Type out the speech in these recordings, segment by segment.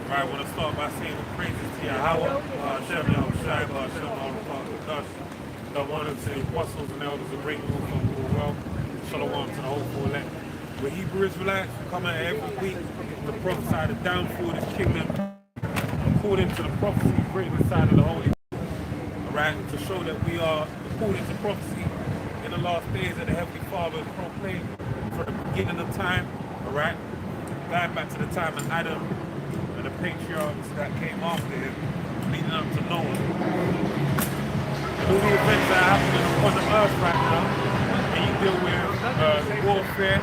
Right, I want to start by saying the praises to Yahweh, Hashem Yahushai, Hashem Al-Fatah, the one of the apostles and elders of great rule from the world. Shalom to the hopeful elect. We're Hebrew Israelites, we come out every week to prophesy the downfall of this kingdom according to the prophecy written inside of the Holy Book. Alright, to show that we are according to prophecy in the last days that the Heavenly Father has proclaimed from the beginning of time. Alright, going back to the time of Adam and the patriarchs that came after him, leading up to Noah. And all the events that are happening upon the earth right now, and you deal with warfare,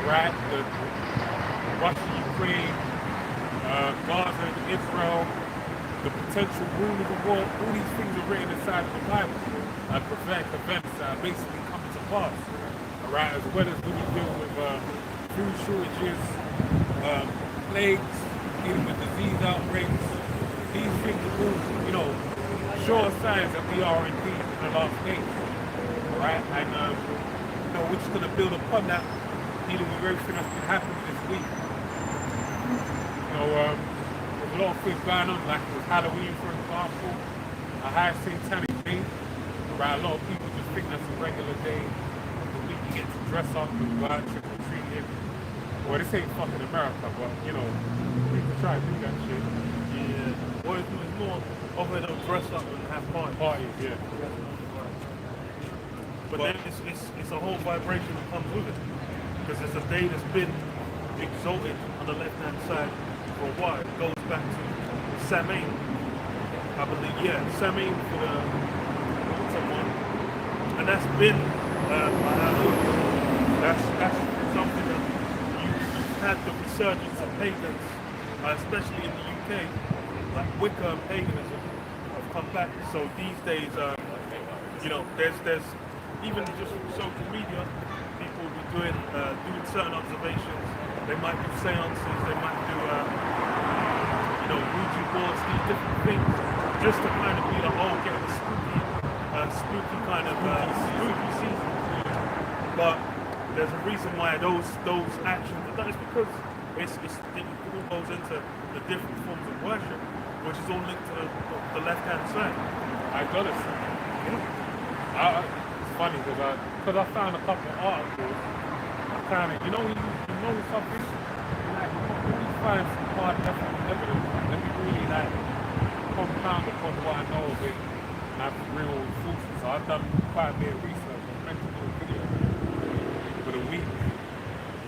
right? The Russia, Ukraine, Gaza, Israel, the potential rumors of war, all these things are written inside of the Bible. Prophetic events that are basically coming to pass, alright? As well as when you deal with food shortages, plagues, dealing with disease outbreaks, these things are all, you know, sure signs that we are indeed in the last days, alright? And, you know, we're just going to build upon that, dealing with everything that's been happening this week. You know, there's a lot of things going on, like with Halloween, for example, a high satanic day, right? A lot of people just think that's a regular day of the week. You get to dress up and go out trick-or-treating. Well, this ain't fucking America, but, you know, people try to do that shit. Yeah. Well, it's more of it to dress up and have Parties, yeah. But then it's a whole vibration that comes with it. Because it's a day that's been exalted on the left-hand side for a while. It goes back to Samain, I believe. Yeah, Samain for the someone. And that's been, that's something that you've had the resurgence of pagans, especially in the UK, like Wicca and paganism have come back. So these days, you know, there's even just social media, people will be doing certain observations. They might do seances, they might do, you know, Ouija boards, these different things, just to kind of be like, oh, get the spooky kind of spooky season. But there's a reason why those actions are done. It's because it all goes into the different forms of worship, which is all linked to the left-hand side. Idolatry. Yeah. It's funny because I found a couple of articles. I kind of, you know something, like, you can't really find some hard evidence. Let me really like compound upon what I know of it and have real sources. So I've done quite a bit of research. I meant to do a video for the week.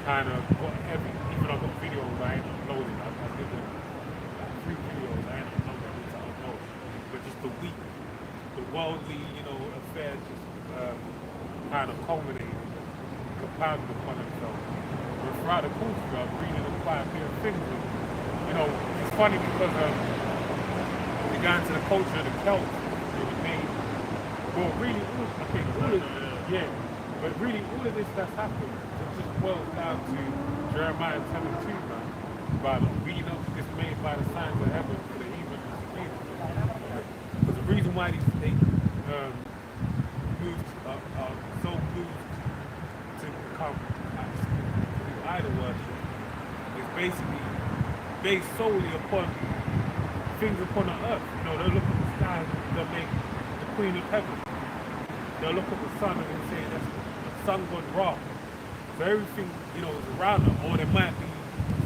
Kind of got heavy, even though I got videos I ain't uploading. I did like 3 videos I ain't uploading to upload. But just the week, the worldly, you know, affairs just kind of culminated, compounded upon themselves. But throughout the course of it, I was reading quite a bit of things. And, you know, it's funny because we got into the culture of the Celts. It was named, well, really, I think all of yeah, but really all of this that's happened, it just boils down to Jeremiah 10:2, man. About being up dismayed by the signs of heaven for the evil and the evil. Because the reason why they so moved to become idol worship is basically based solely upon things upon the earth. You know, they'll look at the sky and they'll make the queen of heaven. They'll look at the sun and they'll say that's the sun god Ra. So everything, you know, is around them. Or there might be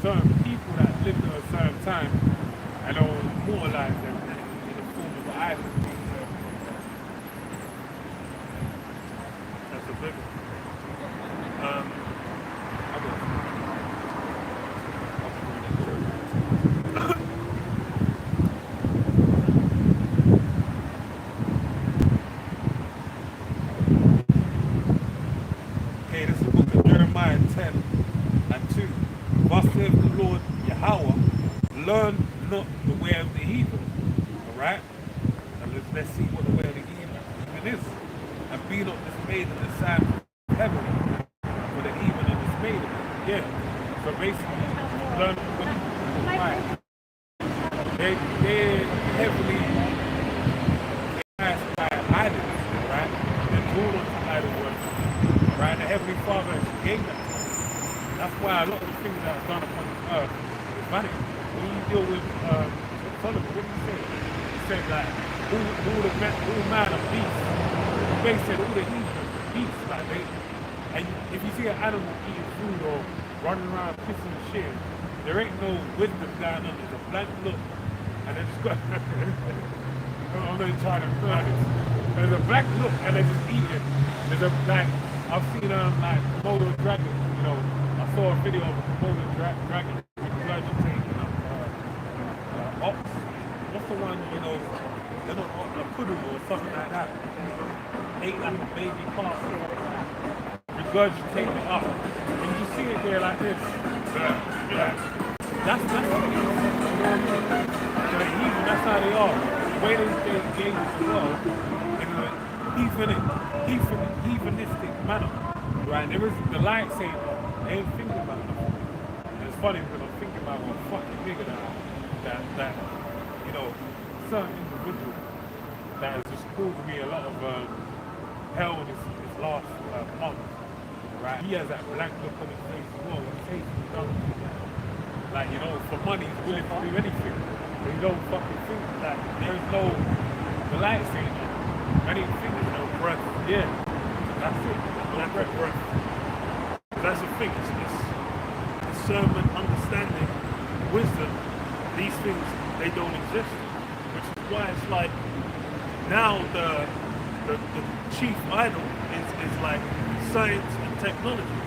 certain people that lived at a certain time and are immortalized them in the form of an idol. That's a big one. Okay, this is the book of Jeremiah 10:2. Thus saith the Lord Yahweh, learn not the way of the heathen. Alright? And let's see what the way of the heathen is. And be not dismayed in the sight of heaven, for the heathen are dismayed of it. Yeah. So basically, learn what is right. They're heavily cast by idols, right? They're drawn onto idol worship, right? The Heavenly Father gave that to us. That's why a lot of the things that are done upon this earth is vanity. when you deal with Solomon, what did he say? He said like all man are beasts. He basically said all the heathen are beasts, like they. And if you see an animal eating food or running around pissing and shit, there ain't no wisdom going on. There's a blank look, and they just got. I'm not trying to plan it. There's a black look, and they're just eating. There's a like I've seen like Komodo dragon. You know, I saw a video of a Komodo dragon regurgitating ox. What's the one? You know, they're not a poodle or something like that. Ate like a baby calf, regurgitating it up, and you see it there like this. That's the heathen. That's how they are. The way they gave us the world in a heathenistic manner, right? There is the light saying, they ain't thinking about nothing. And it's funny because I'm thinking about one fucking bigger that you know, certain individual that has just caused me a lot of hell this last month, right? He has that blank look on his face as well. His face is done. Like, you know, for money, he's willing to do anything. But he don't fucking think that there's no, the light saying that. I didn't think there's no breath. Yeah, that's it. No breath. That's the thing. It's discernment, understanding, wisdom. These things, they don't exist. Which is why it's like now the chief idol is like science and technology.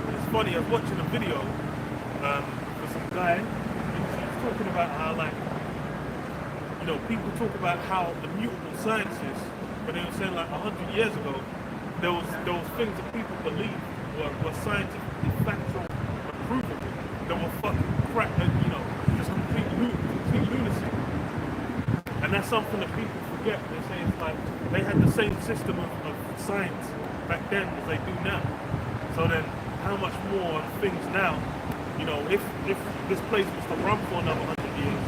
And it's funny. I was watching a video for some guy. He was talking about how, like, you know, people talk about how the mutable sciences, but they were saying like 100 years ago, there was things that people believed were scientifically factual and provable that were fucking crap, you know, just complete lunacy. And that's something that people forget. They say it's like they had the same system of science back then as they do now. So then, how much more things now? You know, if this place was to run for another 100 years,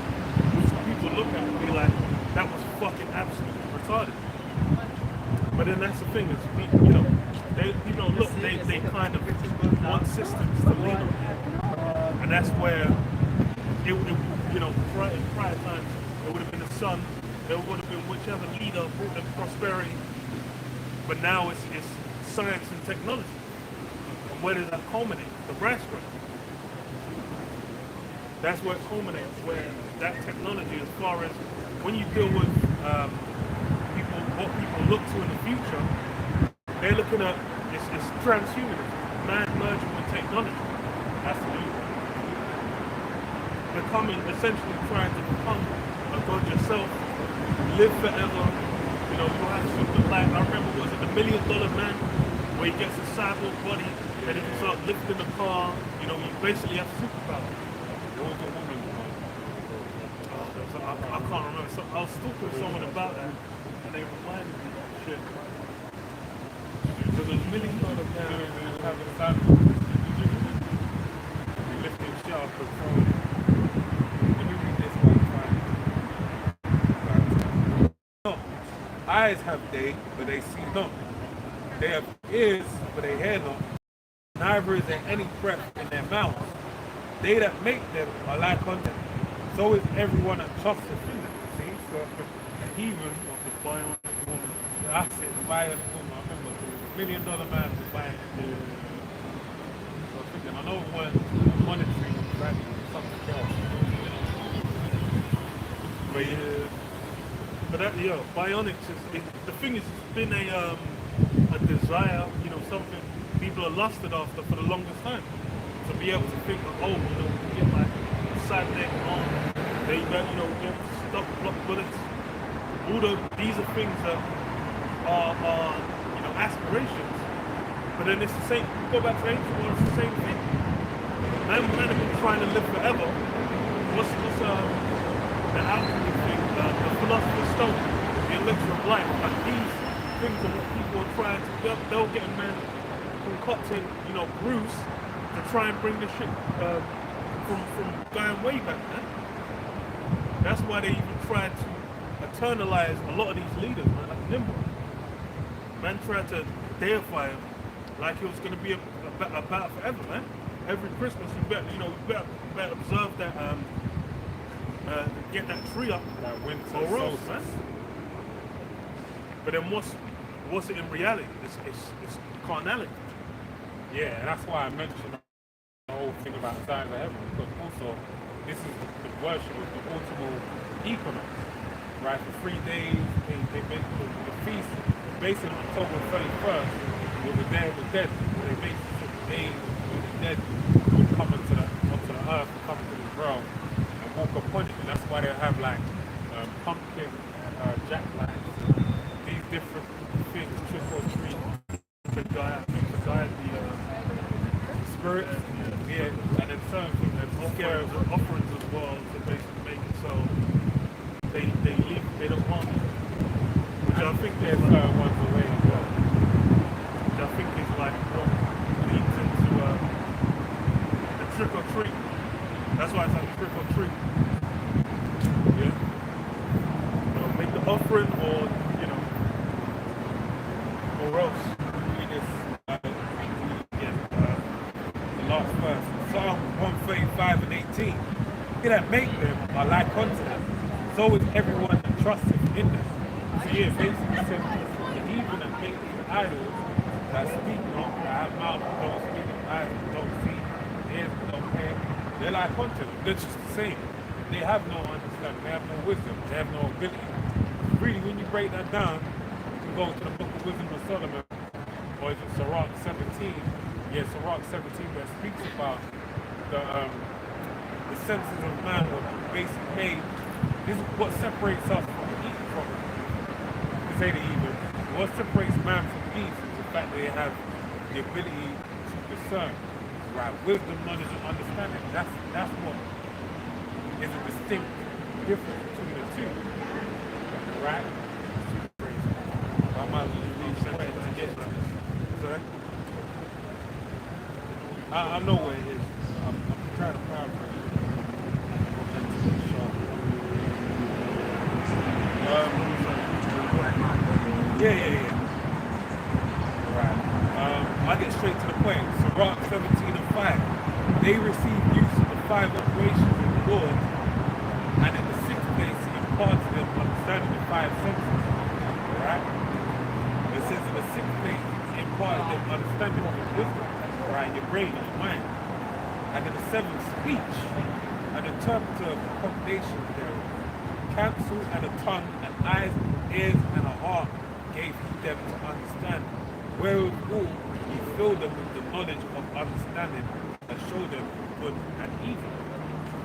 which people look at and be like, that was fucking absolutely retarded. But then that's the thing, is you know, they kind of want systems to lean on. And that's where it you know, in prior times, it would have been the sun, there would have been whichever leader brought them prosperity. But now it's science and technology. And where does that culminate? The brass ring. That's where it culminates, where that technology, as far as when you deal with what people look to in the future, they're looking at it's transhumanism, man merging with technology. That's the new becoming, essentially trying to become a god yourself, live forever. You know, you have super life. I remember, was it the $1 Million Man, where he gets a cyborg body and he can start lifting the car. You know, you basically have superpowers. I can't remember. So I was talking to someone about that, and they reminded me of shit. So there's $1 Million Man having a cyborg. You lift his shit off the phone. Let me read this one. No, eyes have they, but they see not. They have ears, but they hear not. Neither is there any breath in their mouths. They that make them are like unto them. So is everyone that trusts in them. See? So a heathen of the bionic woman. That's it, the bionic woman. I remember the $1 Million Man was buying it. So I'm thinking, I know it wasn't monetary value, something else. But yeah. But that, yeah, bionics is the thing is, it's been a desire, you know, something people are lusted after for the longest time. To be able to think, oh, you know, we get like cybernetic arm, they got, you know, we get stop block bullets. These are things that are you know, aspirations. But then it's the same. Go back to ancient world, it's the same thing. Man have been trying to live forever. What's the alchemy thing, the philosopher's stone, the elixir of life? Like these things are what people are trying to. They'll get a man concocting, you know, Bruce, to try and bring this shit from going way back then. That's why they even tried to eternalize a lot of these leaders, man, like Nimrod. Man tried to deify him like it was going to be a battle forever, man. every Christmas you better, better observe that, get that tree up, Like winter or else, solstice. man. But then what's it in reality? It's carnality. Yeah, and that's why I mentioned the whole thing about signs of heaven, because also this is the worship of the autumnal equinox, right? For 3 days, they make the feast, basically October 31st, was the Day of the Dead. They basically took the days when the dead would come onto the earth, come into this world, and walk upon it. And that's why they have like pumpkin, jack-lanterns, these different things, trick or treat, To guide the spirits, yeah, and then certain things that scare us. offerings as well to basically make it so they don't harm you. Which I think There's is certain ones away as well. which I think is like what leads into the trick or treat. That's why it's like trick or treat. Yeah. Make the offering, or or else. Read this, the last verse, Psalm 135 and 18. He that make them are like unto them, so is everyone that trusteth in them. So yeah, basically said the heathen that make these idols that speak not, that have mouths that don't speak, eyes that don't see, ears that don't hear, they're like unto them. They're just the same. They have no understanding, they have no wisdom, they have no ability. Really, when you break that down, you can go to the book of Wisdom of Solomon, or is it Sirach 17? Yeah, Sirach 17 that speaks about the senses of man were basically made. This is what separates us from to say the evil. What separates man from beast is the fact that they have the ability to discern, right? Wisdom, knowledge, and understanding. That's what is a distinct difference between the two, right? I might leave something to get that. Sorry? I know where it is. I'm trying to paraphrase it. Yeah. Right. I get straight to the point. Sirach 17 and 5. They receive use of the 5 operations of the Lord, and in the 6th place he imparts to them understanding the 5 senses. Right? It says in the 6th place he imparts them understanding of your wisdom, right? Your brain and your mind. And in the 7th, speech, an interpreter of the combinations thereof. Counsel and a tongue and eyes, ears and a heart gave he them to understand. Wherewithal he filled them with the knowledge of understanding and showed them good and evil.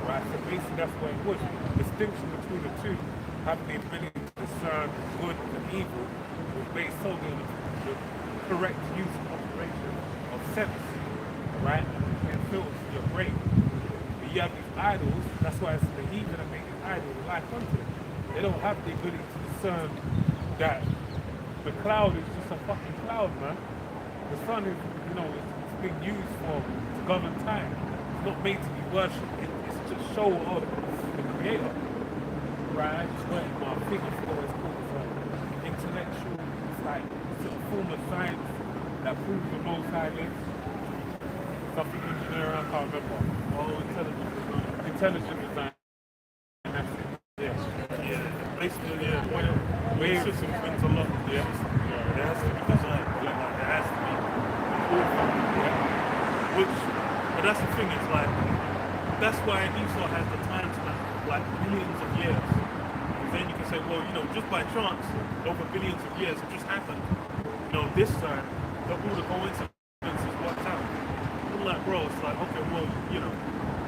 Right? So basically that's what it was. The distinction between the two, having the ability to discern good and evil, was based solely on the correct use and operation of sense. Right? And filters your brain. But you have these idols, that's why it's the heathen that make these idols like unto them. They don't have the ability to discern that the cloud is just a fucking cloud, man. The sun is, it's being used to govern time. It's not made to be worshipped. It's just show of the creator. Right? I just went in my thing, I forgot what it's called. It's intellectual, it's like it's a form of science that proves the most high lives. Something engineering, I can't remember. Oh, intelligent design. Intelligent design. That's it. Yeah, basically, when the system wins a lot, it has to be designed. Like, it has to be but that's the thing, it's like, that's why Esau has the time span, like millions of years. Because then you can say, well, just by chance, over billions of years, it just happened. This time, all the coincidences worked out. I'm like, bro, it's like, okay, well,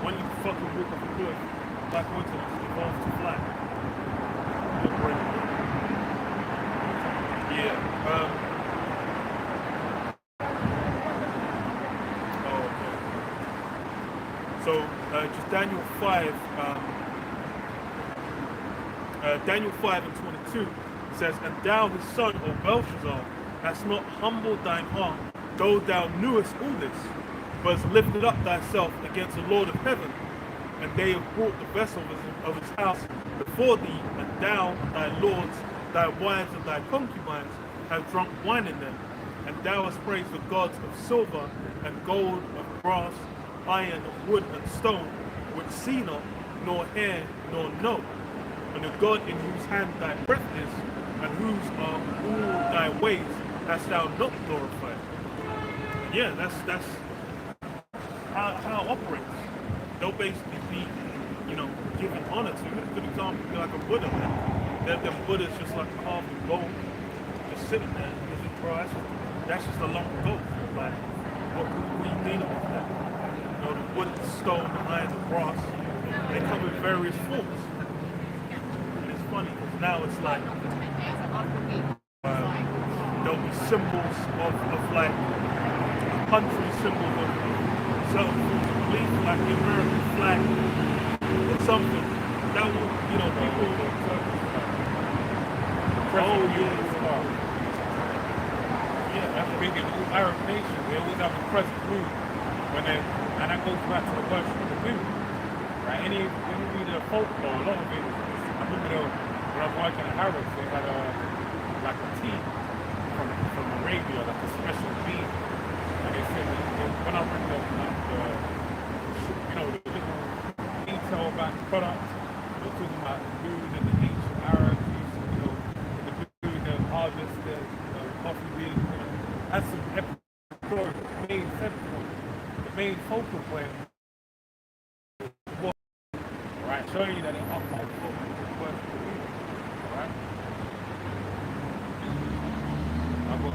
when you fucking walk off a cliff, by coincidence, it evolves to fly. So just Daniel 5, Daniel 5 and 22 says, and thou his son, O Belshazzar, hast not humbled thine heart, though thou knewest all this, but hast lifted up thyself against the Lord of heaven, and they have brought the vessels of his house before thee, and thou, thy lords, thy wives, and thy concubines have drunk wine in them, and thou hast praised the gods of silver and gold, of brass, iron, wood, and stone, which see not, nor hear, nor know. And the God in whose hand thy breath is, and whose are all thy ways, hast thou not glorified. And yeah, that's how it operates. They'll basically be, giving honor to. A good example would be like a Buddha, man. Them Buddha's just like carved in gold, just sitting there. It's just, bro, that's just a lump of gold. Like, what are you dealing with that? The wood, the stone, the iron, the brass, they come in various forms. And it's funny because now it's like there'll be symbols of like country symbols of certain forms of belief, like the American flag or something. That will, people. Oh yeah. Yeah, that's big in all Arab nations. They always have a crescent moon and that goes back to the worship of the moon. Right? When you read a folklore, a lot of it, I remember when I was working at Harrods, they had like a tea from Arabia, like a special bean. And they said when I read the little detail about the product, they were talking about the moon and the ancient Arabs used to, the moon and harvest the coffee beans. That's some epic story. The main center point, the main focal point was, right, showing you that it upholds the work of the moon. Right? I've got a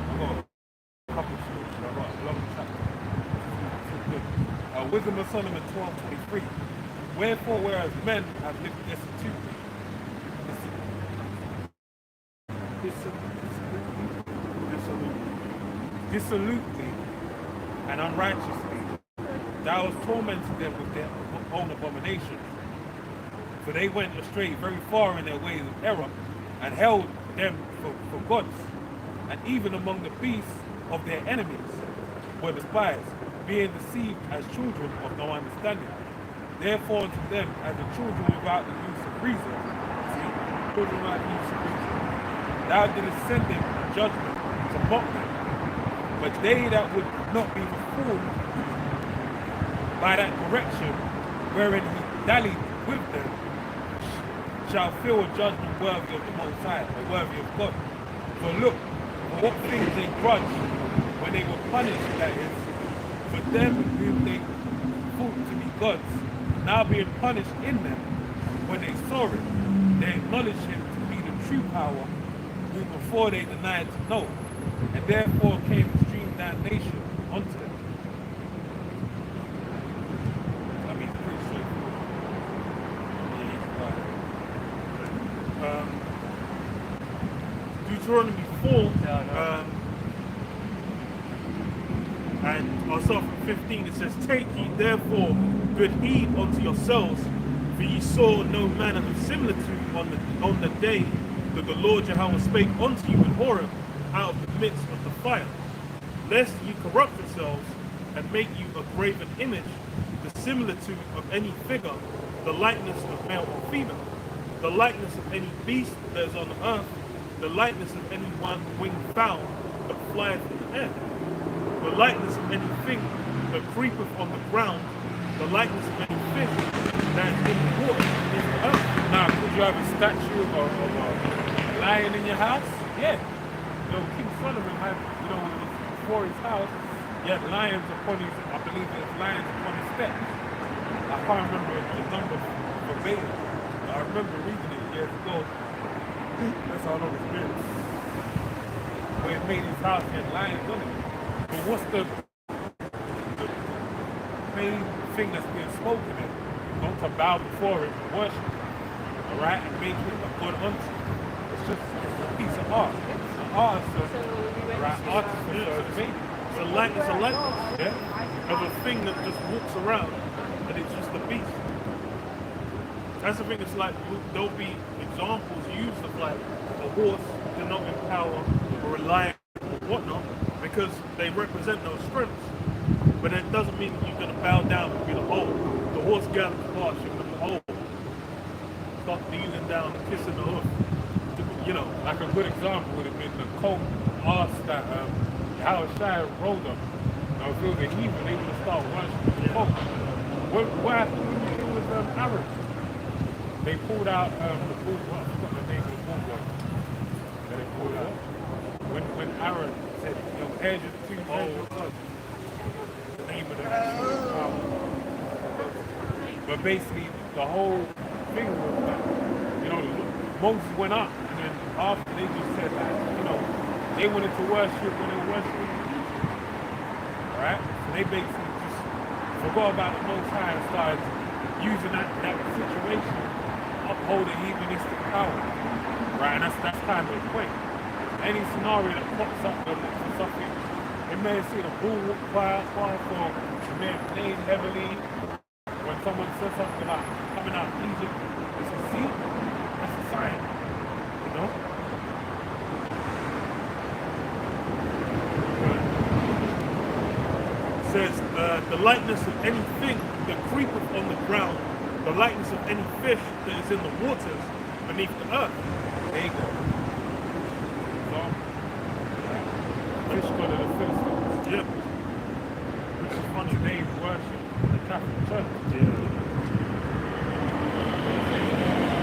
couple of stories, I've got a long chapter. Wisdom of Solomon 12:23. Wherefore, whereas men have lived dissolutely and unrighteously, thou hast tormented them with their own abominations. For they went astray very far in their ways of error, and held them for gods, and even among the beasts of their enemies were despised, being deceived as children of no understanding. Therefore unto them as the children without the use of reason, see, children without the use of reason, thou didst send them judgment to mock them. But they that would not be reformed by that correction wherein he dallied with them shall feel a judgment worthy of the Most High, or worthy of God. For look, for what things they grudged when they were punished, that is, for them whom they thought to be gods, now being punished in them, when they saw it, they acknowledged him to be the true power, whom before they denied to know, and therefore came extreme damnation unto them. I mean, it's pretty straightforward. Deuteronomy 4, and I'll start from 15. It says, take ye therefore good heed unto yourselves, for ye saw no manner of similitude on the day that the Lord Jehovah spake unto you in Horeb out of the midst of the fire, lest ye corrupt yourselves and make you a graven image, the similitude of any figure, the likeness of male or female, the likeness of any beast that is on the earth, the likeness of any one winged fowl that flieth in the air, the likeness of anything that creepeth on the ground, the likeness of any fish that is in the water, in the earth. Now, could you have a statue of a lion in your house? Yeah. King Solomon had, before his house, he had lions upon his, I believe there's lions upon his steps. I can't remember the number verbatim. I remember reading it years ago. That's how long it's been. When he made his house, he had lions on it. But what's the main thing that's being spoken in? Not to bow before it and worship it, alright, and make it a good unto. It's a piece of art. It's an art, It's a likeness of a thing that just walks around and it's just a beast. That's the thing. It's like there'll be examples used of like a horse denoting power or a lion or whatnot because they represent those strengths. But it doesn't mean that you're going to bow down and be the whole. The horse gathers parts, you're going to hold. Start kneeling down and kissing the hoof. Like a good example would have been the colt ass that Howard Shire rode on. Now, if it was a heathen, they would have started worshiping the Pope. What happened when it was Arabs? They pulled out the bull, I forgot the name of the bull one that they pulled out. When Aaron said, here's your two, here's your blood. The name of the power. But basically, the whole thing was that, Moses went up, and then after they just said that, they wanted to worship when they were worshiping. Alright? So they basically just forgot about the Most High and started using that situation, upholding heathenistic power. Right? And that's kind of the point. Any scenario that pops up that looks for something, it may have seen a bull walk by or it may have played heavily. When someone says something like coming out of Egypt, it's a see, that's a sign. It says, the likeness of anything that creepeth on the ground, the likeness of any fish that is in the waters beneath the earth. There you go. Fish god of the Philistines. Yep. Which is funny, they worship the Catholic Church. Yeah.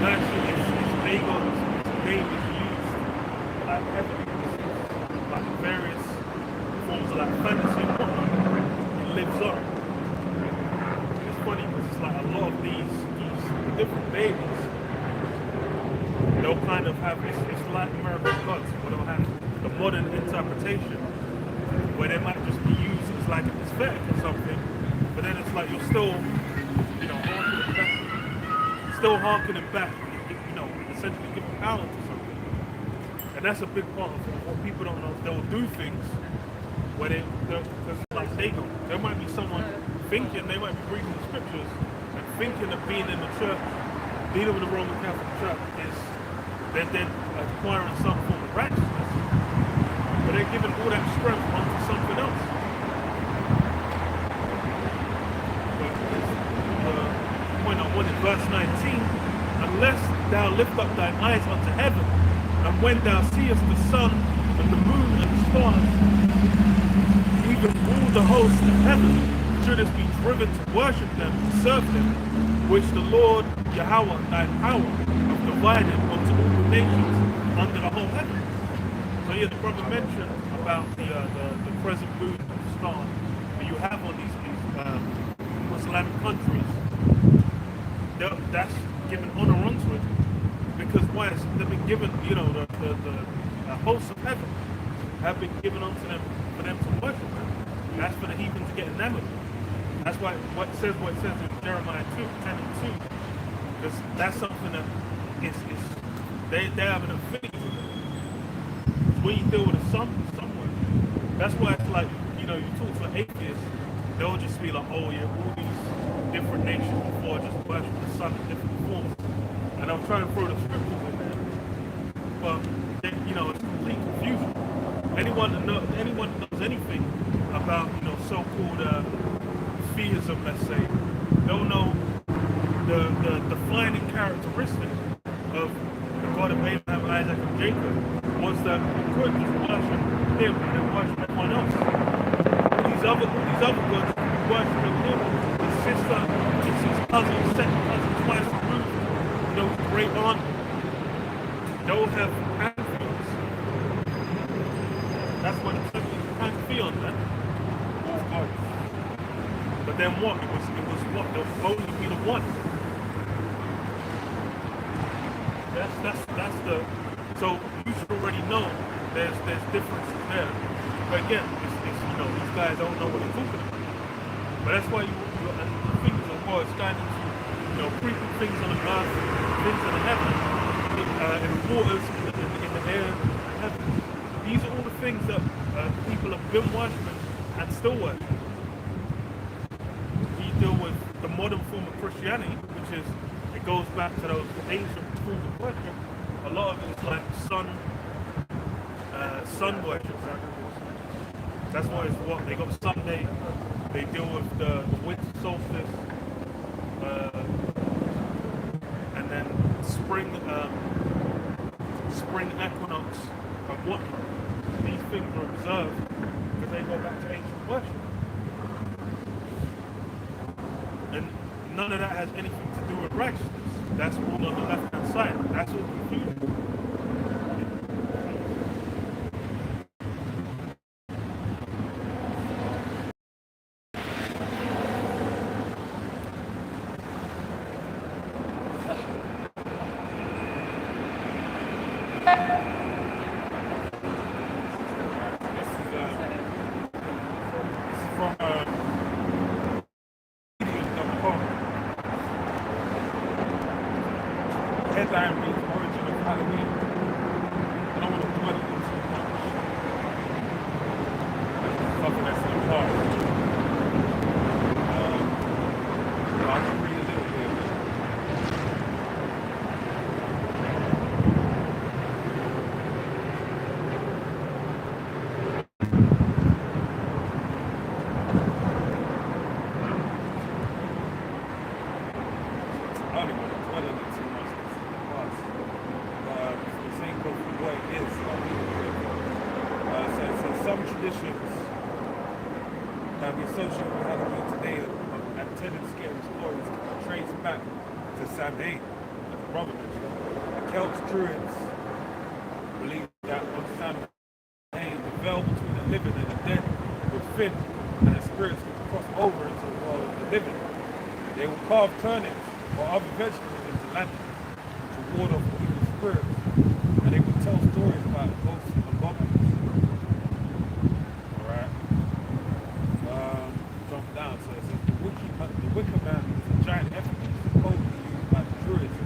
Actually, it's Dagon's name is used like heavily, like various forms of like fantasy and whatnot. It lives on. It's funny because it's like a lot of these different babies, they'll kind of have it's like American gods, where they'll have the modern interpretation, where they might just be used as like an aesthetic or something, but then it's like you're still, harkening back, essentially giving power to something. And that's a big part of what people don't know. They'll do things where because like there might be someone thinking, they might be reading the scriptures and thinking of being in the church, being with the Roman Catholic Church is they're acquiring some form of righteousness, but they're giving all that strength onto something else. But the point I wanted, verse 19, unless thou lift up thine eyes unto heaven, and when thou seest the sun and the moon and the stars, even all the hosts of heaven, shouldest be driven to worship them, to serve them, which the Lord Yahweh thy power hath divided unto all the nations under the whole heaven. So yeah, the brother mentioned about the crescent moon and the star that you have on these Islamic countries. That's given honor unto it, because why? They've been given, the hosts of heaven have been given unto them for them to worship them. That's for the heathen to get enamored. That's why what it says in Jeremiah 10 and 2, because that's something that they have an affinity with it. When you deal with a somewhere, that's why it's like, you talk to an atheist, they'll just be like, oh yeah, all these different nations before just worship the sun in different forms. And I'm trying to throw the scriptures in there, but it's complete confusion. Anyone that knows anything about so-called theism, let's say, they'll know the defining characteristic of the God of Abraham, Isaac, and Jacob was that you could just worship him and then worship everyone else. These other gods, worshiping him, his sister, his cousin, second cousin, twice removed, great aunt, they'll have pantheons. That's what it's pantheon, man. But then what? It was what? There would only be the one. That's the. So you should already know there's differences there. But again, it's these guys don't know what they're talking about. But that's why you and the fingers of God is kind of creeping things on the earth, things in the heaven, in the waters, in the air, in heaven. These are all the things that people have been worshiping and still worship. We deal with the modern form of Christianity, which is, it goes back to those ancient forms of worship. A lot of it is like sun worship. That's why it's what they got Sunday. They deal with the winter solstice, and then spring equinox and whatnot. These things are observed because they go back to ancient worship. none of that has anything to do with righteousness. That's all on the left-hand side. That's all confusion. From medium.com. Headline reads Origin of Halloween. I don't want to dwell on it too much. That's something that's in the past. I can read a little bit. I don't even want to dwell on it too much because it's in the past. For the sake of what it is, so some traditions that we associate with Halloween today are tended to scary stories traced back to Samhain, as the brother mentioned. The Celts Druids believed that on Samhain, the veil between the living and the dead would thin, and the spirits would cross over into the world of the living. They would carve turnips or other vegetables into lanterns to ward off evil spirits, and they would tell stories about ghosts and goblins. Alright? Jump down. So it says the Wicker Man is a giant effigy supposedly used by the Druids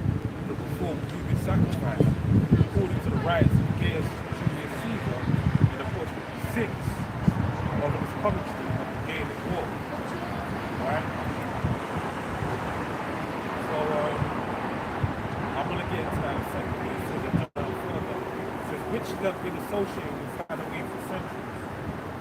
to perform human sacrifice, according to the rites of Gaius Julius Caesar in the portrait 6 of his commentary on the Gallic War. Alright? So, I'm going to get into that in a second. It says it says witches have been associated with Halloween for centuries.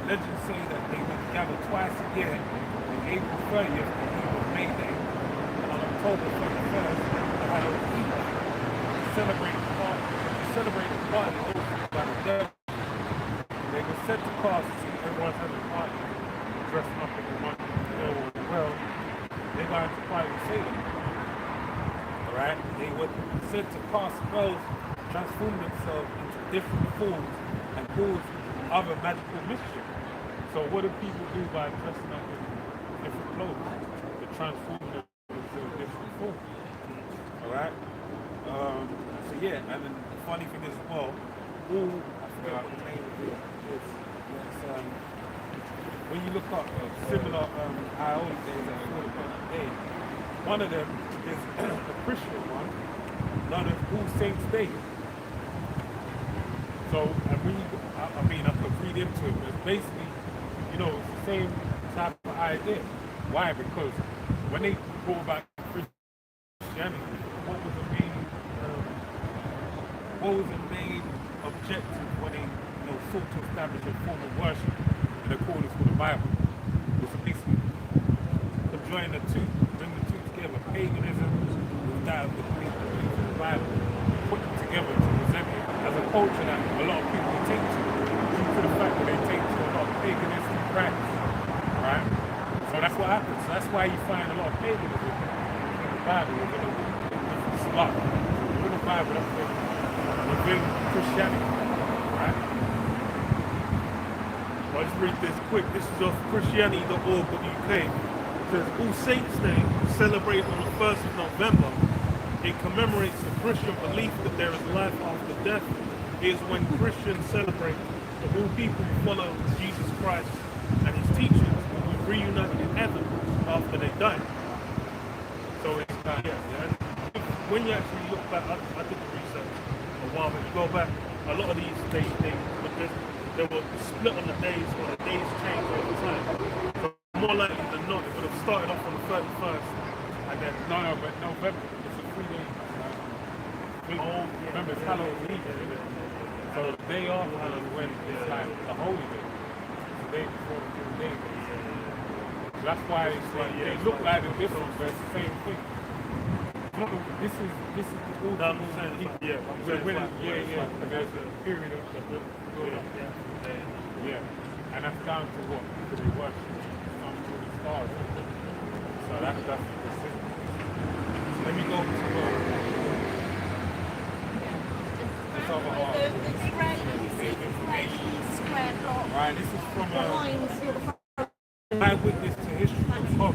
Legends say that they would gather twice a year on April 30th and on May Day, and on October 31st the Halloween Eve, to celebrate the party hosted by the devil. They were said to cast, everyone's having a party, dressing up in the month, well, they're going to party with Satan. Alright? They were said to cast spells, transform themselves into different forms, and cause other magical mischief. So what do people do by dressing up in different clothes? They transform themselves into different forms. Alright? So yeah, and then the funny thing is, well, I forgot what the name of it is. When you look up similar Ionic days that we would have today, one of them is a Christian one, known as All Saints Day. So, and when you, I could read into it, but it's basically, it's the same type of idea. Why? Because when they brought back Christianity, what was the main objective when they sought to establish a form of worship in accordance with the Bible? It was basically conjoin the two, bring the two together, paganism with that of the belief of the Bible, put them together to present it as a culture that a lot of people take to, due to the fact that they take to a lot of paganistic practice, right? So that's what happens. So that's why you find a lot of paganism in the Bible, within the slot, within the Bible, within Christianity, right? I'll just read this quick. This is off Christianity.org.uk. It says, All Saints Day, celebrated on the 1st of November. It commemorates the Christian belief that there is life after death. It is when Christians celebrate that all people who follow Jesus Christ and his teachings will be reunited in heaven after they die. So it's, and when you actually look back, I did the research a while, but you go back, a lot of these days, they were split on the days, or the days change all the time. So more likely than not, it would have started off on the 31st, and then... No, but November, it's a 3 day. Remember, it's Halloween. So the day after is when it's like the holy day. It's the day before the day. So that's why it's like, they look like they're different, but it's the same thing. This is the ultimate. I'm saying, yeah. And there's a period of and that's down to what? To be worship. Down to the stars. So that's the system. let me go to this other article. Right, this is from Eyewitness to History.com.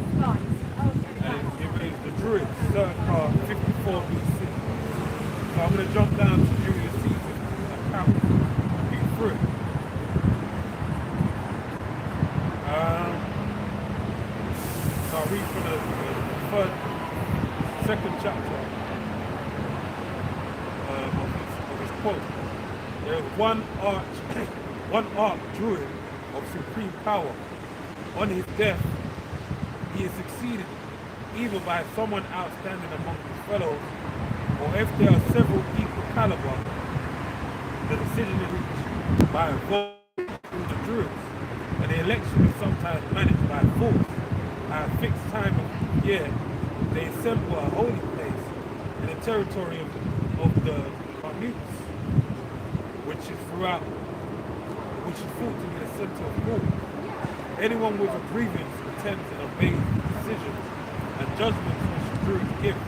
And it raised the Druids, circa 54 BC. So I'm going to jump down to Julius Caesar's account and read through it. So I'll read from the second chapter of his quote. There is one arch druid of supreme power. On his death, he is succeeded either by someone outstanding among his fellows, or if there are several equal caliber, the decision is reached by a vote through the druids, and the election is sometimes managed by force. At a fixed time of year, they assemble a holy place in the territory of the Carnutes, which is thought to be the center of rule. Anyone with a grievance attends and obeys decisions and judgments which the druids give.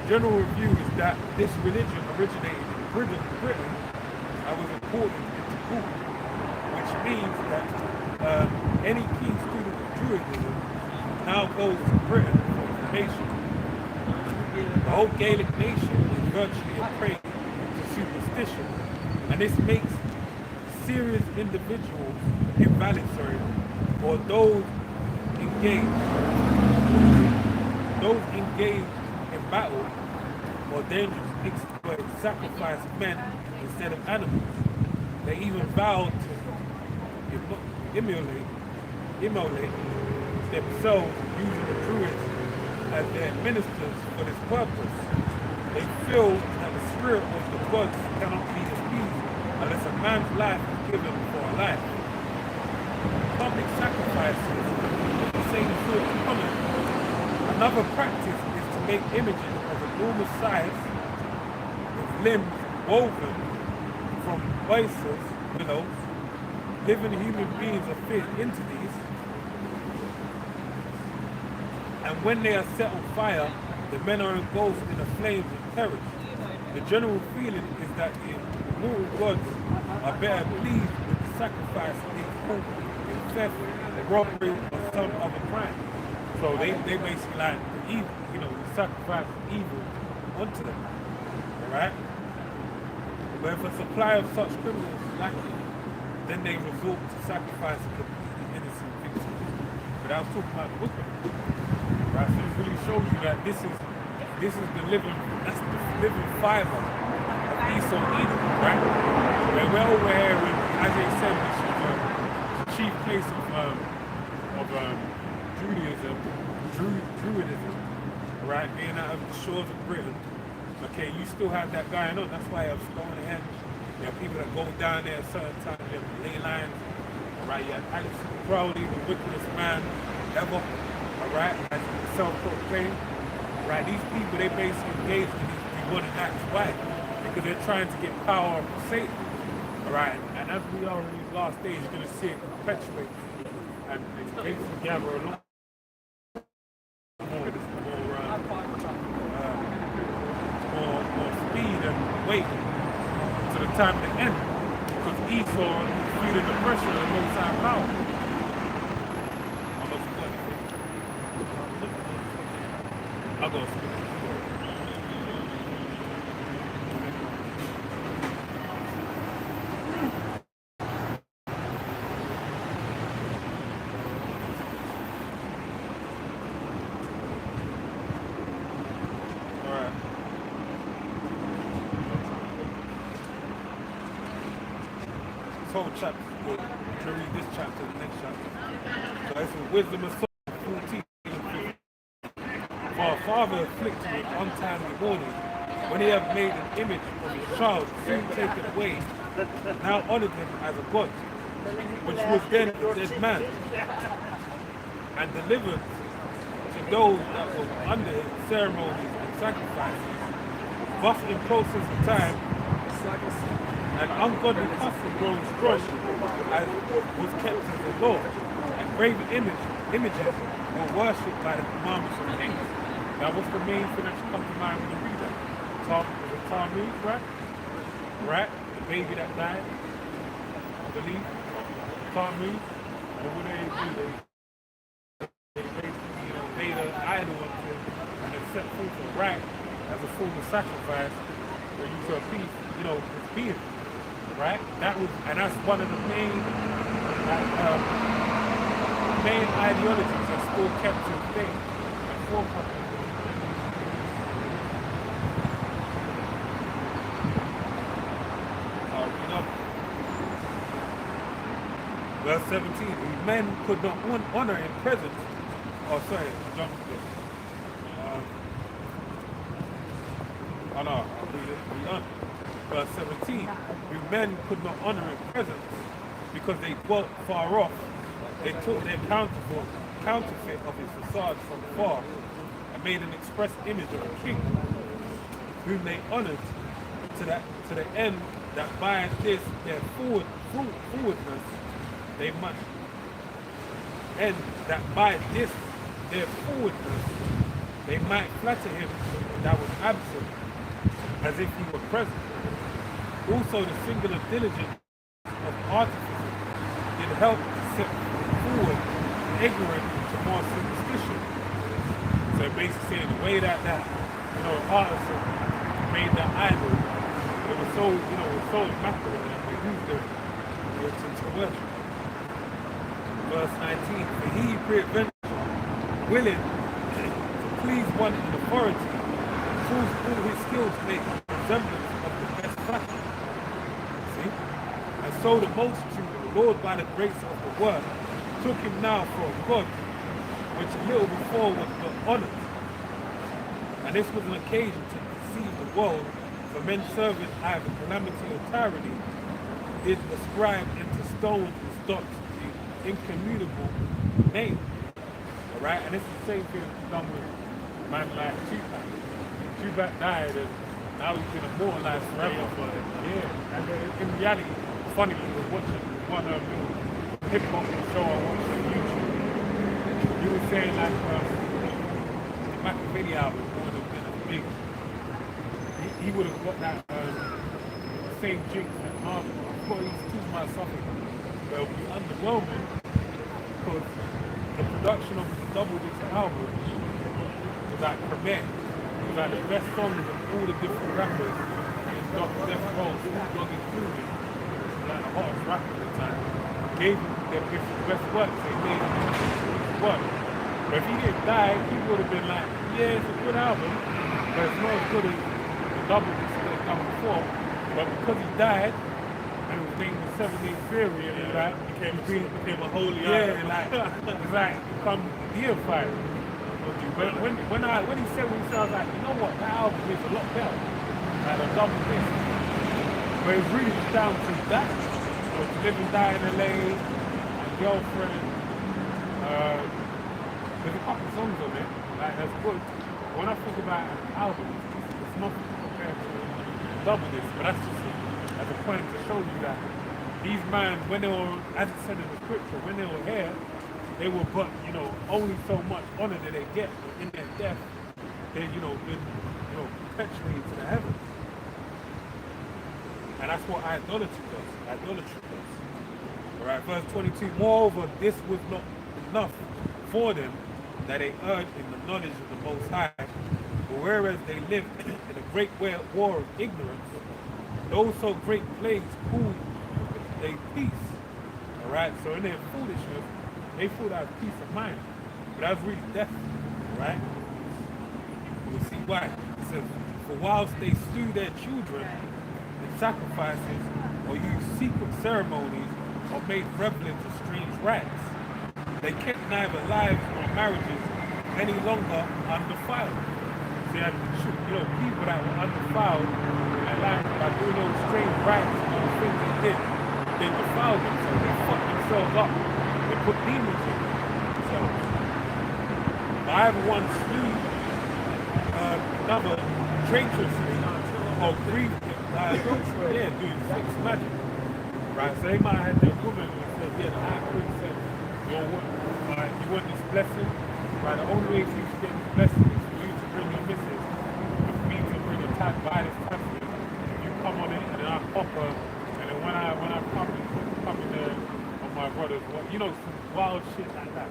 General review is that this religion originated in Britain and was imported into Gaul, which means that any key student of Druidism now goes to Britain for information. The whole Gaelic nation is virtually a prey to superstition, and this makes serious individuals or those engaged in battle or dangerous exploits sacrifice men instead of animals. They even vowed to immolate themselves using the druids as their ministers for this purpose. They feel that the spirit of the gods cannot be appeased unless a man's life is given for a life. Public sacrifices of the same sort of common. Another practice is to make images of enormous size with limbs woven from oysters, willows. Living human beings are fit into these, and when they are set on fire, the men are engulfed in the flames and perish. The general feeling is that the immortal gods are better pleased with the sacrifice they call in theft, robbery, or some other crime. So they basically like the evil, sacrifice evil unto them. Alright? But if a supply of such criminals is lacking, then they resort to sacrificing completely innocent victims. But I was talking about the Wicca. Right? So it really shows you that this is the living fiber of Esau Edom, right? Where we're over here in, as they said, which is the chief place of Druidism, right? Being out of the shores of Britain. Okay, you still have that going on. That's why I'm Stonehenge. You have people that go down there at certain times, you have ley lines, right? You have Alex Crowley, the wickedest man ever, alright, as self-proclaimed, right? These people, they basically engage in these demonic acts. Why? Because they're trying to get power from Satan, alright? And as we are in these last days, you're going to see it perpetuate and basically gather a lot more speed and weight to the time to end, because Esau is feeling the pressure of the Most High power. I'll go speak. Whole chapter, we're going to read this chapter, the next chapter. So it's with Wisdom of Solomon 14 and 15. For a father afflicted with untimely mourning, when he hath made an image of his child, soon taken away, now honoured him as a god, which was then a dead man, and delivered to those that were under his ceremonies and sacrifices. Thus in process of time, an ungodly custom grown strong as was kept as the law, and graven images were worshipped by the commandments of kings. Now, what's the main thing that should come to mind when you read that? Was it Tammuz, right? Right? The baby that died, I believe. Tammuz. And what they do, they basically, made an idol of him and then set forth a rat as a form of sacrifice where you could appease, his being. Right? And that's one of the main ideologies that's still kept to today. And forefront. Verse 17, these men could not honor in presence. Oh, sorry, I jumped this. I'll read it. Verse 17, these men could not honor in presence because they dwelt far off. They took their counterfeit of his facade from far and made an express image of a king, whom they honored to the end that by this their forwardness they might and that by this their forwardness they might flatter him that was absent as if he were present. Also the singular diligence of artificers did help to set forward ignorant to more superstition. So basically saying the way that artisan made that idol, it was so immaculate that they used it to worship. Verse 19, for he peradventure willing to please one in authority, proves all his skills make resemblance of the best fashion. See? And so the multitude, the Lord by the grace of the word, took him now for a God, which little before was but honored. And this was an occasion to deceive the world, for men serving either calamity or tyranny did ascribe into stones and stocks incommunicable name. Alright? And it's the same thing done with a man like Tupac. Tupac died and now he's been immortalized forever. Yeah. And in reality, funny, we was watching one hip hop show I watched on YouTube. He was saying like the Machiavelli album would have been as big. He would have got that same jinx that Marvel. Of course, he's too much something. But it would be underwhelming because the production of the double disc album was like premiere. It was like the best songs of all the different rappers in Dr. Death Row, Snoop Dogg included, like the hottest rapper at the time. Gave him their best work, so they made his work. But if he didn't die, he would have been like, yeah, it's a good album, but it's not as good as the double disc that had come before. But because he died, and it was named the 7-Day Theory, and it like, became a holy album. It's like become deified. But when he said what he said, I was like, you know what, that album is a lot better. Like a double disc. But it's really just down to that. So to Live and Die in LA, My Girlfriend, there's a couple songs on it, like that's good. When I think about an album, it's nothing compared to double disc, but that's just as a point to show you that these men, when they were, as it said in the scripture, when they were here, they were but, only so much honor that they get, but in their death, they, been, perpetuated to the heavens. And that's what idolatry does. Alright, verse 22, moreover, this was not enough for them that they erred in the knowledge of the Most High, but whereas they lived in a great war of ignorance, those so great plagues cooled their peace. Alright, so in their foolishness, they thought that was peace of mind. But that was really death. Right? We'll see why. It says, for whilst they slew their children in sacrifices, or used secret ceremonies, or made revelings of strange rites, they kept neither lives nor marriages any longer undefiled. So you had people that were undefiled in their life by doing those strange rites and those things they defiled themselves, they fucked themselves up, they put demons in themselves. But either one slew another traitorously or grieved doing sex magic. Right, so they might have had their woman who said, yeah, the high priest said, you want this blessing? Right, the only way for you to get this blessing is for you to I buy this Tesla, you come on it, and then I pop her, and then when I come in there on my brother's, you know, some wild shit like that.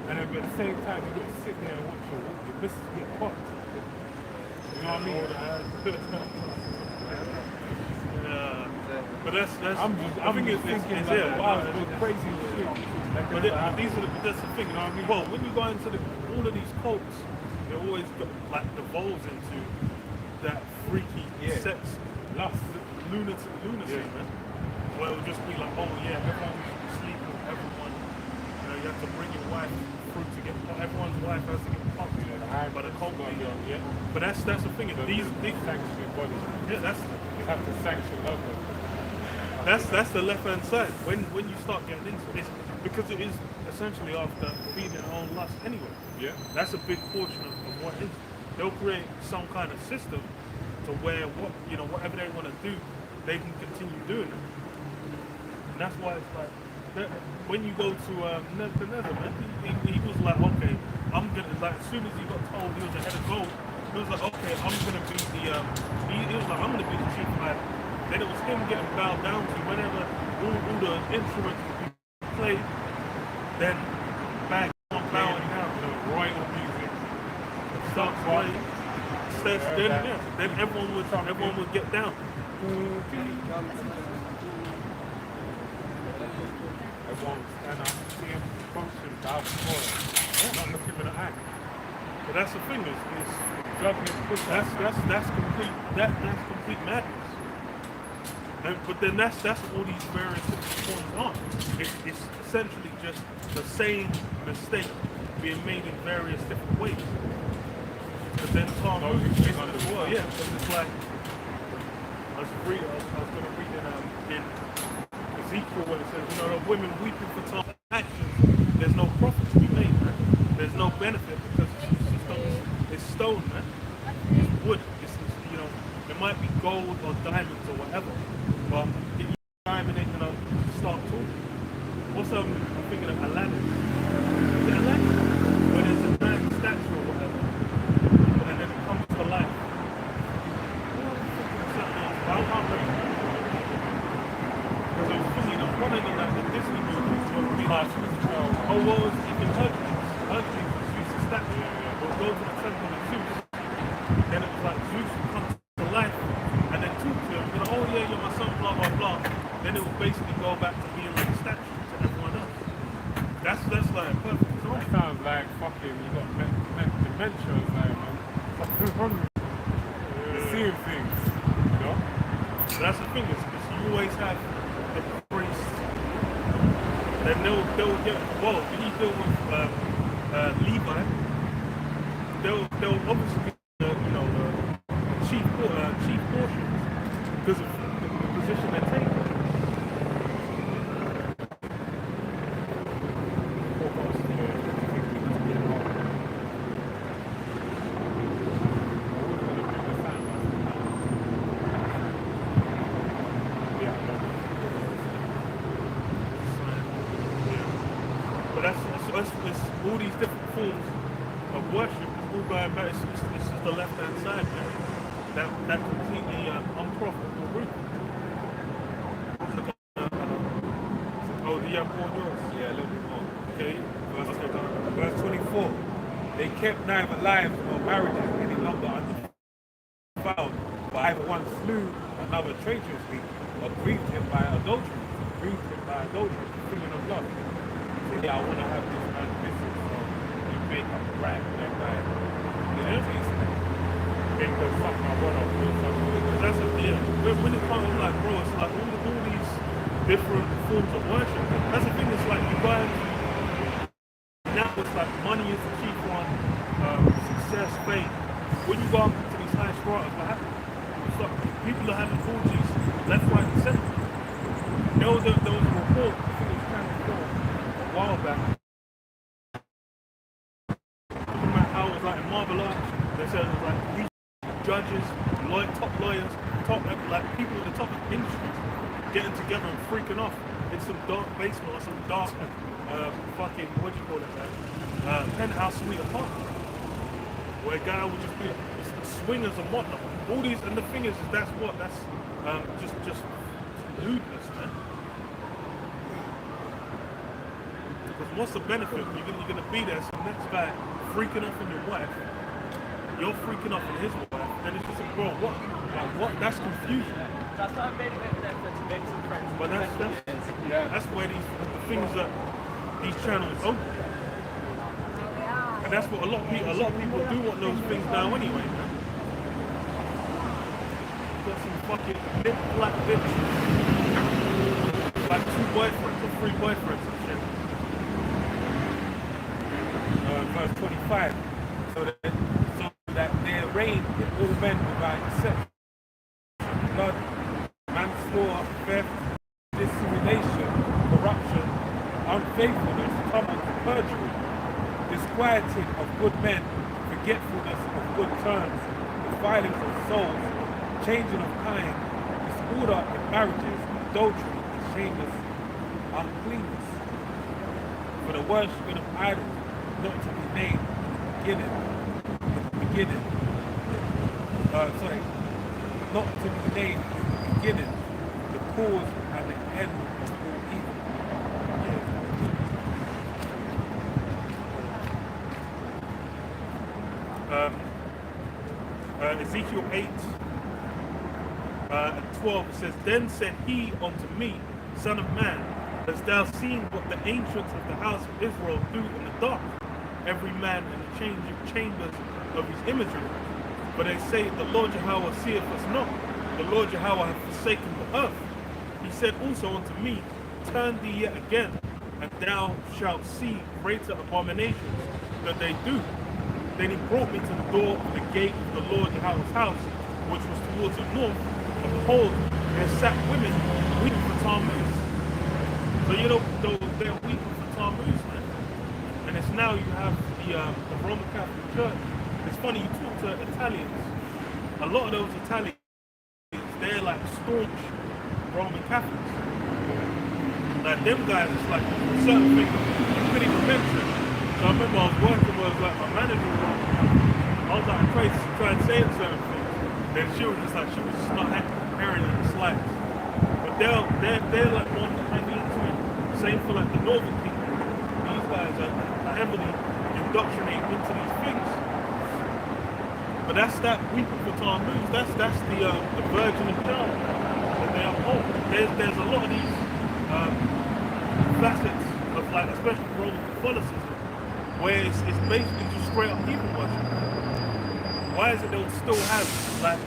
And then at the same time, you got to sit there and watch your missus get popped. You know what I mean? Yeah. But that's I'm just thinking like, wow, it's crazy shit. Like, but that's the thing, you know what I mean? Well, when you go into all of these cults, it always like devolves into that freaky sex, lust, lunacy, man. Where it'll just be like, oh yeah, everyone should be sleeping with everyone. You know, you have to bring your wife through to get everyone's wife has to get pumped by the cult leader. Yeah. But that's the thing. These sanction body. Yeah, you have to sanction others. That's the left hand side. When you start getting into this, because it is essentially after feeding their own lust anyway. Yeah. That's a big portion of what it is. They'll create some kind of system to where whatever they want to do, they can continue doing it. And that's why it's like when you go to Nebuchadnezzar, man, he was like, okay, I'm gonna, like, as soon as he got told he was ahead of gold, he was like, okay, I'm gonna be the he was like, I'm gonna be the chief man. Then it was him getting bowed down to whenever all the instruments played, then bang, on bowing down. The royal music Starts playing. Then everyone would get down. Everyone stand up, see him function, bow before him, not looking for the act. But that's the thing, is that's complete madness. But then that's all these various forms are. It's essentially just the same mistake being made in various different ways. But then Tom as well, yeah, because it's like I was going to read in Ezekiel when it says, the women weeping for Tom's actions, there's no profit to be made, man. There's no benefit because it's stone, man. It's wood. It might be gold or diamonds or whatever, but if you diamond it, start talking. Also, I'm thinking of Aladdin. Is it Aladdin? Where there's a giant statue or whatever, and then it comes to life. I can't remember. Because it was funny, one of the Disney movies would be like, oh, what was even Hercules? Hercules was Zeus' statue. We'll go to the temple of Zeus. Then it was like Zeus would come to life and then talk to him, oh yeah, you're my son, blah blah blah. Then it would basically go back to being like a statue to everyone else. That's like perfect. That sounds like fucking, you got dementia or something, man. You're seeing things, you know? So that's the thing, is you always have the priest, then they'll get, well, when you deal with Levi, they'll obviously be the chief portions because of the position they're taking. It's all these different forms of worship. It's all going back. It's just the left-hand side, man. That completely unprofitable route. Oh, do you have more yours? Yeah, a little bit more. Okay. Verse 24. They kept neither lives nor marriages any longer undefiled, but either one slew another traitorously or grieved him by adultery. Feeling of love. Yeah, I want to have this man's business, so you make up a rag with that guy. Make the fuck my brother or something. Because that's a deal. When it comes, like, bro, it's like all these different forms of worship. That's the thing, it's like you guys, now it's like money is the chief one, success, fame. When you go up to these high stratas, what happens? It's like people are having orgies left, right, and center. There was a report, I think it was kind of a while back. How it was like in martial arts, they said it was like these judges, top lawyers, like people at the top of industries getting together and freaking off in some dark basement or some dark fucking, what do you call it, man? Penthouse suite apartment. Where a guy would just be swingers and whatnot. all these, and the thing is that's just lewdness, man. Because what's the benefit? You're gonna be there, some next guy freaking off on your wife, you're freaking off on his wife, and it's just like, bro, what? Like, what? That's confusion. That's why I made a bit of an effort to make some friends. But that's where the things that these channels open. And that's what a lot of people do want those things now anyway, man. Got some fucking lit black bitches. Like 2 boyfriends or 3 boyfriends and shit. Verse 25. So that their reign in all men without exception. Blood, manslaughter, theft, dissimulation, corruption, unfaithfulness, tumult, perjury, disquieting of good men, forgetfulness of good terms, defiling of souls, changing of kind, disorder in marriages, adultery, shameless uncleanness. For the worshipping of idols, not to be named in the beginning. Not to be named in the beginning, the cause and the end of all evil. Ezekiel 8 and 12 it says, Then said he unto me, Son of man, hast thou seen what the ancients of the house of Israel do in the dark, every man in the chambers of his imagery? For they say, The Lord Yahweh seeth us not, the Lord Yahweh hath forsaken the earth. He said also unto me, Turn thee yet again, and thou shalt see greater abominations that they do. Then he brought me to the door of the gate of the Lord Yahweh's house, which was towards the north, and behold, there sat women weeping for Tammuz. So they're weeping for Tammuz, man. And it's now you have the Roman Catholic Church. It's funny, you talk to Italians, a lot of those Italians, they're like staunch Roman Catholics. Like them guys, it's like certain things you couldn't even mention. So I remember I was working with like my manager. I was like crazy to try and say certain things. Then she was just not hearing in the slightest. But they're like one that hang into it. Same for like the northern people. These guys are heavily indoctrinated into these things. But that's that weeping for Tammuz. That's the virgin of God that they uphold. There's a lot of these facets of like, especially Roman Catholicism, where it's basically just straight up heathen worship. Why is it they'll still have like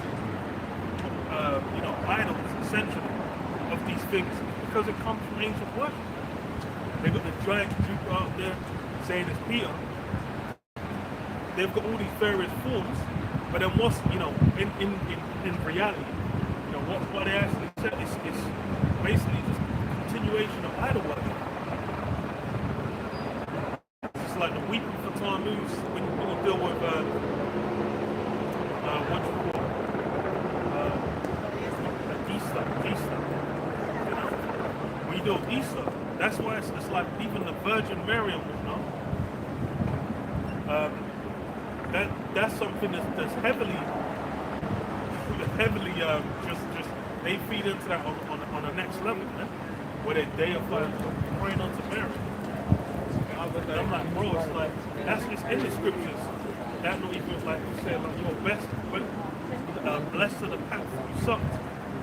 idols essentially of these things? Because it comes from ancient worship. They've got the giant Jupiter out there saying it's Peter. They've got all these various forms, but then what's in reality, what they actually said is basically just a continuation of idol worship. It's like the weeping for Tammuz when you deal with what you call Easter. When you deal with Easter, that's why it's like even the Virgin Mary, that's something that's heavily just they feed into that on the next level, man, where they deify praying unto Mary. And I'm like, bro, it's like that's just in the scriptures. That not even like you said like you're best, but blessed are the path you sucked.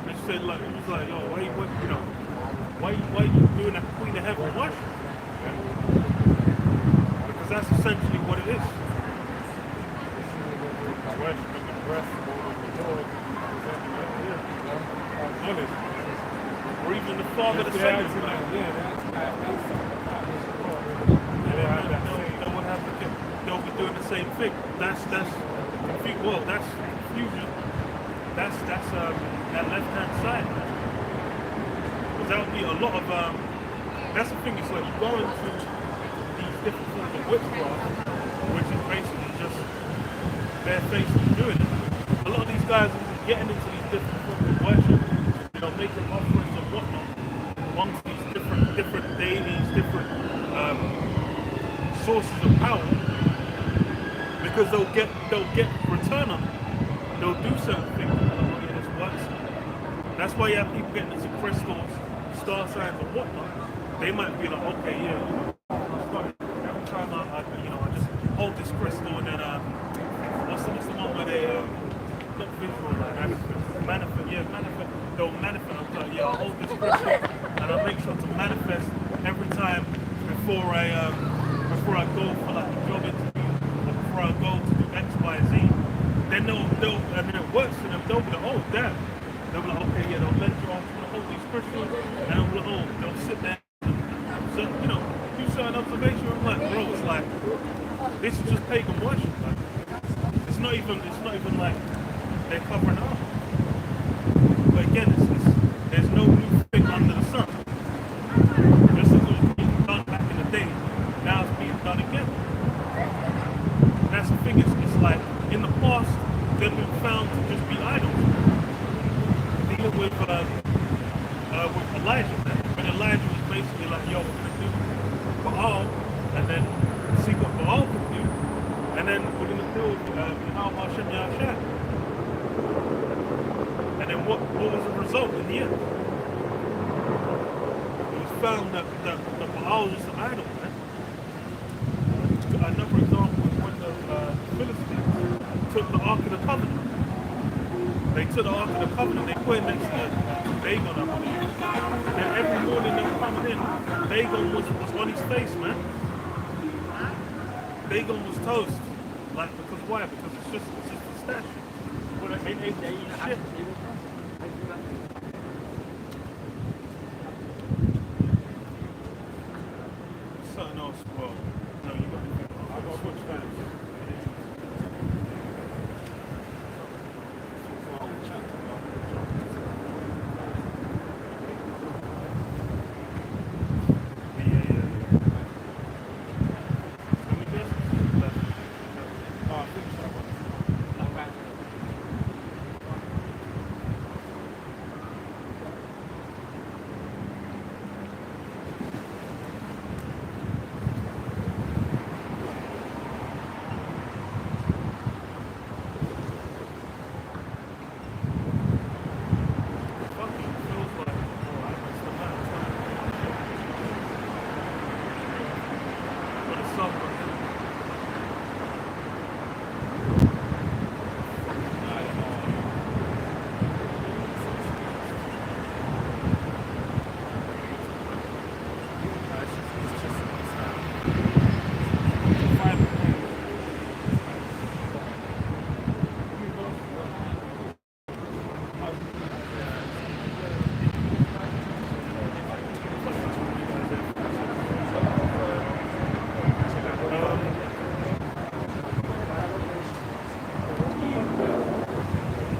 It said like it was like, yo, why you doing that Queen of Heaven worship? Because that's essentially what it is. Worshiping the breath of the Lord, knowledge, or even the Father, the Son. They'll be doing the same thing. That's confusion. That's that left hand side. Because that would be a lot of that's the thing. It's like you go into these different forms of witchcraft, which is basically just barefacedly doing it. A lot of these guys are getting into these different forms of worship, making offerings and whatnot amongst these different deities, different sources of power, because they'll get return on it. They'll do certain things. That's why you have people getting into crystals, star signs, and whatnot. They might be like, okay, yeah, you know, every time I just hold this crystal and then what's the one where they not visual like manifest. They'll manifest. I'm like, yeah, I'll hold this crystal and I'll make sure to manifest every time before I go for like a job interview or before I go to do X, Y, Z. Then they'll and then it works for them. They'll be like, oh damn. They'll be like, okay, yeah, they'll let you off to hold these crystals and they'll sit there. So, you know, do certain observation. I'm like, bro, it's like this is just pagan worship. Like, it's not even like they're covering up. But again, there's no new thing under the sun. Just as it was being done back in the day, now it's being done again. And that's the thing. It's like in the past, they've been found to just be idols. Dealing with Elijah, when Elijah was basically like, yo, we're gonna do Baal, and then see what Baal can do, and then we're gonna do Hashem Yahshua. And then what was the result in the end? It was found that the Baal was just an idol, man. Another example is when the Philistines took the Ark of the Covenant. They took the Ark of the Covenant, they put it next to Dagon, I believe. And every morning they were coming in, Dagon was on his face, man. Dagon was toast. Like, because why? Because it's just a statue. But shit. Something else, bro. No, you got to switch fans.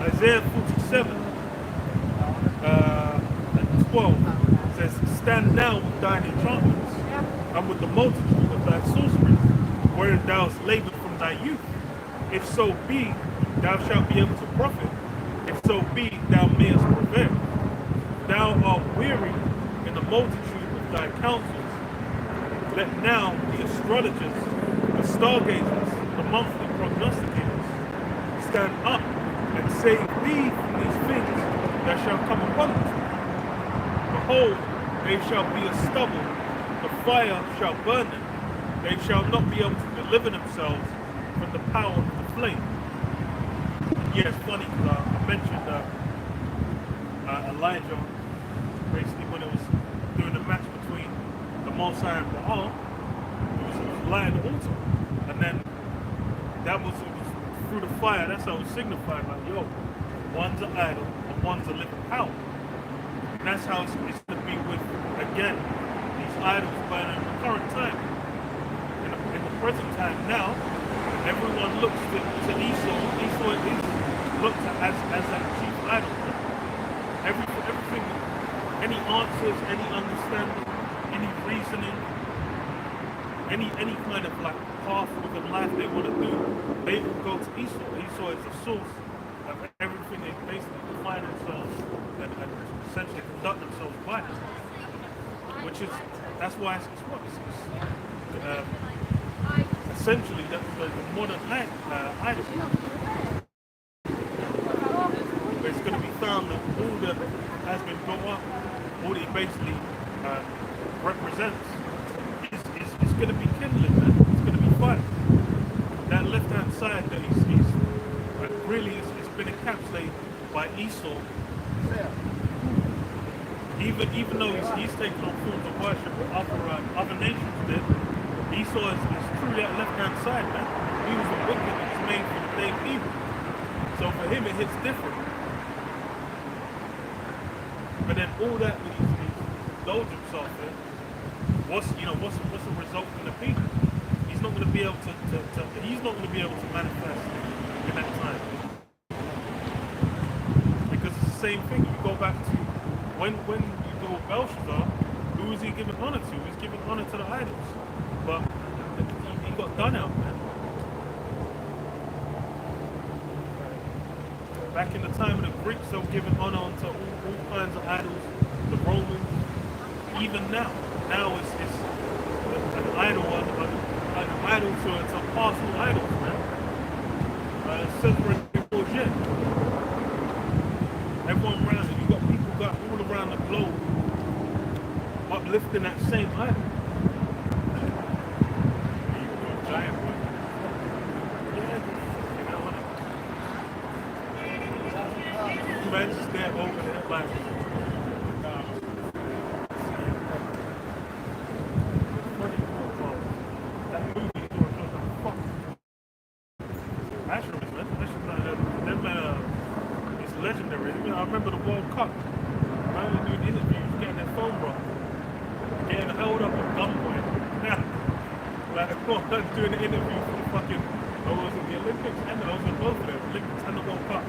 Isaiah 47, 12 says, stand now with thine enchantments, and with the multitude of thy sorceries, wherein thou hast labored from thy youth. If so be, thou shalt be able to profit. If so be, thou mayest prevail. Thou art weary in the multitude of thy counsels. Let now the astrologers, the stargazers, the monthly prognosticators stand up and save thee from these things that shall come upon thee. Behold, they shall be as stubble, the fire shall burn them. They shall not be able to deliver themselves from the power of the flame. Yeah, it's funny because I mentioned Elijah, basically when it was doing the match between the Most High and Baal, it was lighting the altar. And then it was through the fire, that's how it was signified, like, yo, one's an idol and one's a living power. And that's how it's to be with, again, these idols. But in the current time, in the present time now, everyone looks to Esau. Esau is looked at as that chief idol. Everything, any answers, any understanding, any reasoning, any kind of like path within life they want to do, they will go to Esau. Esau is the source of everything they basically define themselves and essentially conduct themselves by. That's why it's essentially the modern idol. But it's going to be found that all the has been built up, all it basically represents is going to be kindling, man. It's going to be fire. That left-hand side that he's really it's been encapsulated by Esau. Even though he's taken on forms of worship of other nations did, Esau is truly that left-hand side, man. He was the wicked that was made for the day of evil. So for him it hits different. But then all that he's indulged himself in, what's the result going to be? He's not going to be able to manifest in that time. Because it's the same thing. You go back to when you go with Belshazzar, who is he giving honor to? He's giving honor to the idols. But he got done out, man. Back in the time of the Greeks, they were giving honor unto all kinds of idols, the Romans, even now. Now it's an idol, an idol to apostle idols, man. Celebrating bullshit. Everyone around it, you got people got all around the globe uplifting that same idol. Giant one. Man, just there over there, like, that movie, Asheris, man. It's legendary. I remember the World Cup. I was doing interviews, getting their phone broke, getting held up at gunpoint. Like, I was doing an interview for the fucking, I was in the Olympics and I was in both of them, Olympics and the World Cup.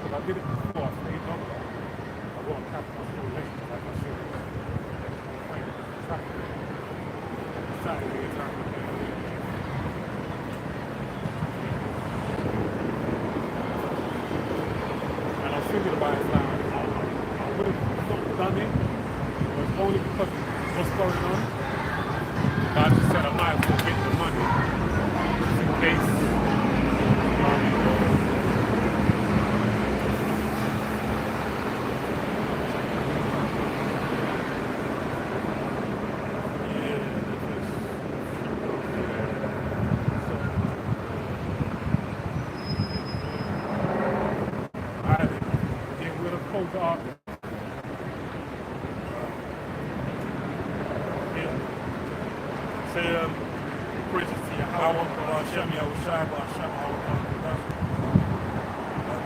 I did it before, I stayed longer. I got a cab, I was still late, like I should. Saturday, and I was thinking about it now. I would have not done it, but it's only because of what's going on. But I just said I might as well get the money, just in case.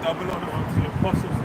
Double honor to the apostles